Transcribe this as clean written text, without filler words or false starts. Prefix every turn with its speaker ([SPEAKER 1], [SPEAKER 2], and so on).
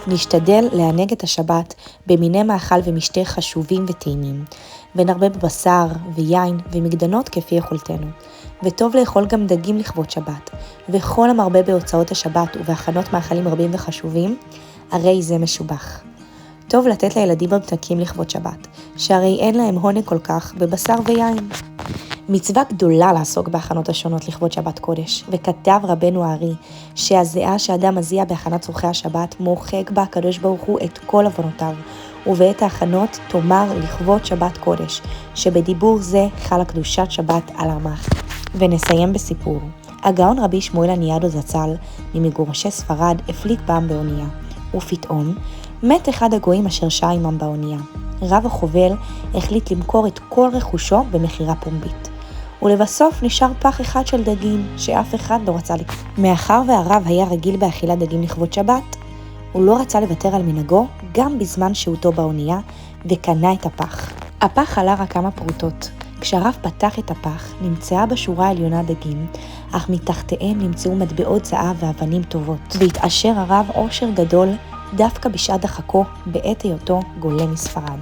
[SPEAKER 1] נשתדל לענג את השבת במיני מאכל ומשתה חשובים וטעימים, ונרבה בבשר ויין ומגדנות כפי יכולתנו. וטוב לאכול גם דגים לכבוד שבת, וכל המרבה בהוצאות השבת ובהכנות מאכלים רבים וחשובים, הרי זה משובח. טוב לתת לילדים ממתקים לכבוד שבת, שהרי אין להם הונג כל כך בבשר ויין. מצווה גדולה לעסוק בהכנות השונות לכבוד שבת קודש, וכתב רבנו הארי שהזיעה שאדם מזיע בהכנת צורכי השבת מוחק בה הקדוש ברוך הוא את כל עוונותיו, ובעת ההכנות תאמר לכבוד שבת קודש, שבדיבור זה חלה קדושת שבת על עמך. ונסיים בסיפור. הגאון רבי שמואל הניאדו זצ"ל ממגורשי ספרד הפליג פעם באונייה, ופתאום מת אחד הגויים אשר שהה עמם באונייה. רב החובל החליט למכור את כל רכושו במחירה פומבית. ולבסוף נשאר פח אחד של דגים שאף אחד לא רצה לקנות. מאחר והרב היה רגיל באכילת דגים לכבוד שבת, הוא לא רצה לוותר על מנהגו גם בזמן שהותו באונייה וקנה את הפח. הפח עלה רק כמה פרוטות. כשהרב פתח את הפח, נמצאה בשורה העליונה דגים, אך מתחתיהם נמצאו מטבעות זהב ואבנים טובות. והתעשר הרב עושר גדול דווקא בשעת דחקו בעת היותו גולה מספרד.